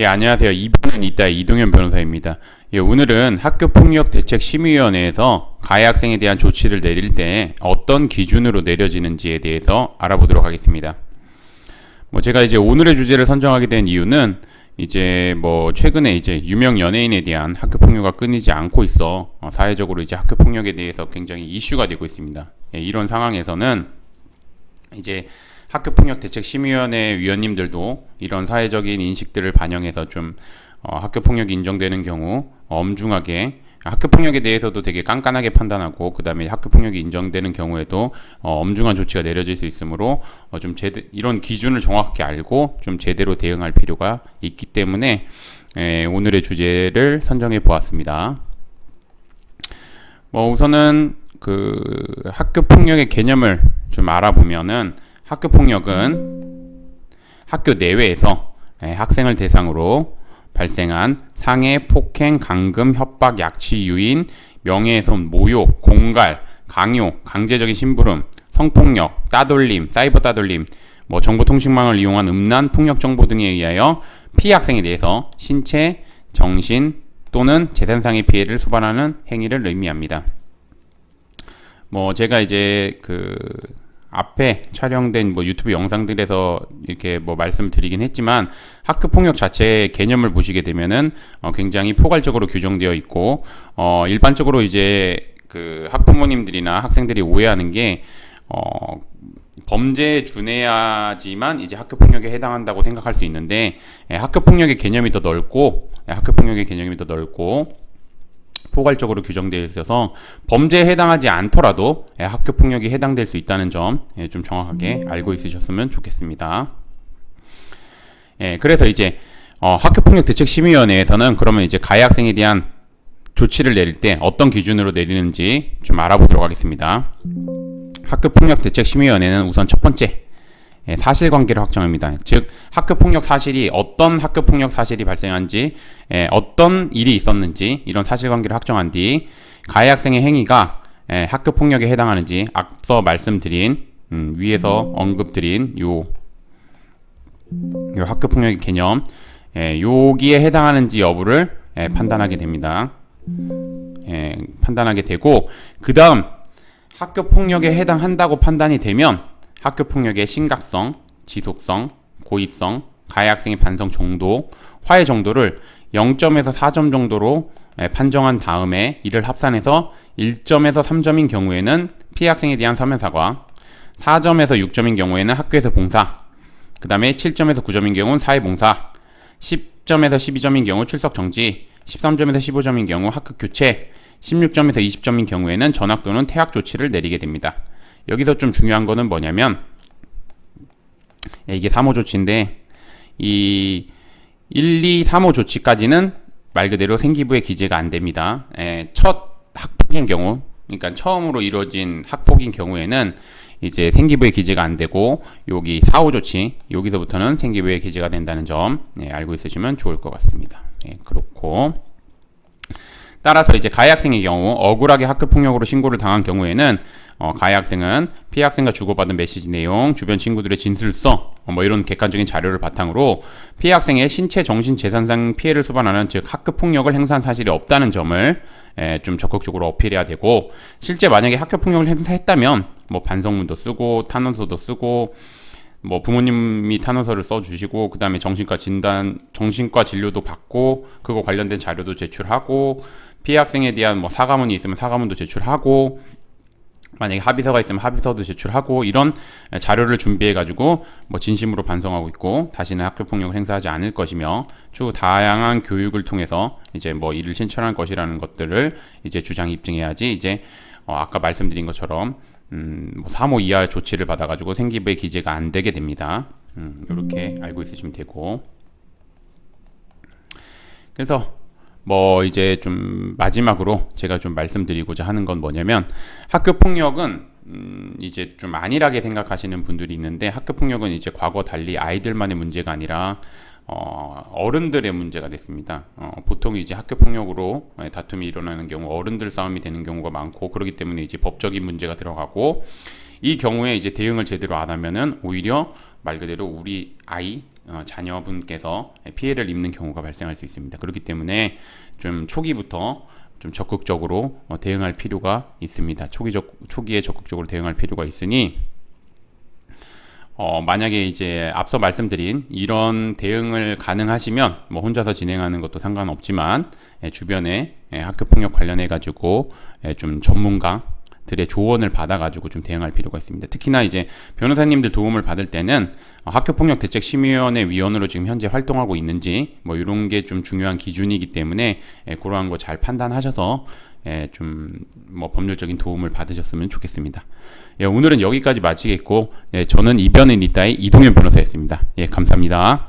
예, 안녕하세요. 이분은 이따의 이동현 변호사입니다. 예, 오늘은 학교폭력대책심의위원회에서 가해 학생에 대한 조치를 내릴 때 어떤 기준으로 내려지는지에 대해서 알아보도록 하겠습니다. 제가 이제 오늘의 주제를 선정하게 된 이유는 최근에 유명 연예인에 대한 학교폭력가 끊이지 않고 있어 사회적으로 학교폭력에 대해서 굉장히 이슈가 되고 있습니다. 예, 이런 상황에서는 학교폭력대책심의위원회 위원님들도 이런 사회적인 인식들을 반영해서 학교폭력이 인정되는 경우 엄중하게 학교폭력에 대해서도 되게 깐깐하게 판단하고, 그 다음에 학교폭력이 인정되는 경우에도 엄중한 조치가 내려질 수 있으므로 이런 기준을 정확하게 알고 좀 제대로 대응할 필요가 있기 때문에 오늘의 주제를 선정해 보았습니다. 우선은 학교폭력의 개념을 좀 알아보면은, 학교폭력은 학교 내외에서 학생을 대상으로 발생한 상해, 폭행, 감금, 협박, 약취, 유인, 명예훼손, 모욕, 공갈, 강요, 강제적인 심부름, 성폭력, 따돌림, 사이버 따돌림, 정보통신망을 이용한 음란, 폭력 정보 등에 의하여 피해 학생에 대해서 신체, 정신 또는 재산상의 피해를 수반하는 행위를 의미합니다. 제가 앞에 촬영된 유튜브 영상들에서 이렇게 말씀을 드리긴 했지만, 학교폭력 자체의 개념을 보시게 되면은 굉장히 포괄적으로 규정되어 있고, 일반적으로 학부모님들이나 학생들이 오해하는 게 범죄에 준해야지만 학교폭력에 해당한다고 생각할 수 있는데, 학교폭력의 개념이 더 넓고 포괄적으로 규정되어 있어서 범죄에 해당하지 않더라도 학교폭력이 해당될 수 있다는 점 좀 정확하게 알고 있으셨으면 좋겠습니다. 그래서 학교폭력대책심의위원회에서는 그러면 가해 학생에 대한 조치를 내릴 때 어떤 기준으로 내리는지 좀 알아보도록 하겠습니다. 학교폭력대책심의위원회는 우선 첫 번째, 사실관계를 확정합니다. 즉, 어떤 학교폭력 사실이 발생한지, 어떤 일이 있었는지 이런 사실관계를 확정한 뒤 가해 학생의 행위가 학교폭력에 해당하는지, 앞서 말씀드린 위에서 언급드린 요 학교폭력의 개념, 여기에 해당하는지 여부를 판단하게 됩니다. 판단하게 되고, 그 다음 학교폭력에 해당한다고 판단이 되면 학교폭력의 심각성, 지속성, 고의성, 가해 학생의 반성 정도, 화해 정도를 0점에서 4점 정도로 판정한 다음에 이를 합산해서 1점에서 3점인 경우에는 피해 학생에 대한 서면 사과, 4점에서 6점인 경우에는 학교에서 봉사, 그 다음에 7점에서 9점인 경우는 사회봉사, 10점에서 12점인 경우 출석 정지, 13점에서 15점인 경우 학급 교체, 16점에서 20점인 경우에는 전학 또는 퇴학 조치를 내리게 됩니다. 여기서 좀 중요한 거는 뭐냐면, 이게 3호 조치인데, 이 1, 2, 3호 조치까지는 말 그대로 생기부에 기재가 안 됩니다. 첫 학폭인 경우, 그러니까 처음으로 이루어진 학폭인 경우에는 생기부에 기재가 안 되고, 여기 4호 조치, 여기서부터는 생기부에 기재가 된다는 점 알고 있으시면 좋을 것 같습니다. 그렇고, 따라서 가해 학생의 경우 억울하게 학교폭력으로 신고를 당한 경우에는 가해 학생은 피해 학생과 주고받은 메시지 내용, 주변 친구들의 진술서, 이런 객관적인 자료를 바탕으로 피해 학생의 신체, 정신, 재산상 피해를 수반하는, 즉 학교폭력을 행사한 사실이 없다는 점을 좀 적극적으로 어필해야 되고, 실제 만약에 학교폭력을 행사했다면 반성문도 쓰고 탄원서도 쓰고, 부모님이 탄원서를 써주시고, 그 다음에 정신과 진료도 받고, 그거 관련된 자료도 제출하고, 피해 학생에 대한 사과문이 있으면 사과문도 제출하고, 만약에 합의서가 있으면 합의서도 제출하고, 이런 자료를 준비해가지고 진심으로 반성하고 있고, 다시는 학교폭력을 행사하지 않을 것이며, 추후 다양한 교육을 통해서 이를 실천할 것이라는 것들을 주장 입증해야지 아까 말씀드린 것처럼 3호 이하 조치를 받아가지고 생기부에 기재가 안 되게 됩니다. 이렇게 알고 있으시면 되고, 그래서 좀 마지막으로 제가 좀 말씀드리고자 하는 건 뭐냐면, 학교폭력은 좀 안일하게 생각하시는 분들이 있는데, 학교폭력은 과거 달리 아이들만의 문제가 아니라 어른들의 문제가 됐습니다. 보통 학교폭력으로 다툼이 일어나는 경우 어른들 싸움이 되는 경우가 많고, 그렇기 때문에 법적인 문제가 들어가고, 이 경우에 이제 대응을 제대로 안 하면은 오히려 말 그대로 우리 아이 자녀분께서 피해를 입는 경우가 발생할 수 있습니다. 그렇기 때문에 좀 초기부터 좀 적극적으로 대응할 필요가 있습니다. 초기에 적극적으로 대응할 필요가 있으니 만약에 이제 앞서 말씀드린 이런 대응을 가능하시면 뭐 혼자서 진행하는 것도 상관없지만 주변에 학교 폭력 관련해 가지고 좀 전문가들의 조언을 받아 가지고 좀 대응할 필요가 있습니다. 특히나 이제 변호사님들 도움을 받을 때는 학교 폭력 대책 심의위원회 위원으로 지금 현재 활동하고 있는지 뭐 이런 게 좀 중요한 기준이기 때문에 그러한 거 잘 판단하셔서 좀 뭐 법률적인 도움을 받으셨으면 좋겠습니다. 오늘은 여기까지 마치겠고 저는 이변인 리따의 이동현 변호사였습니다. 감사합니다.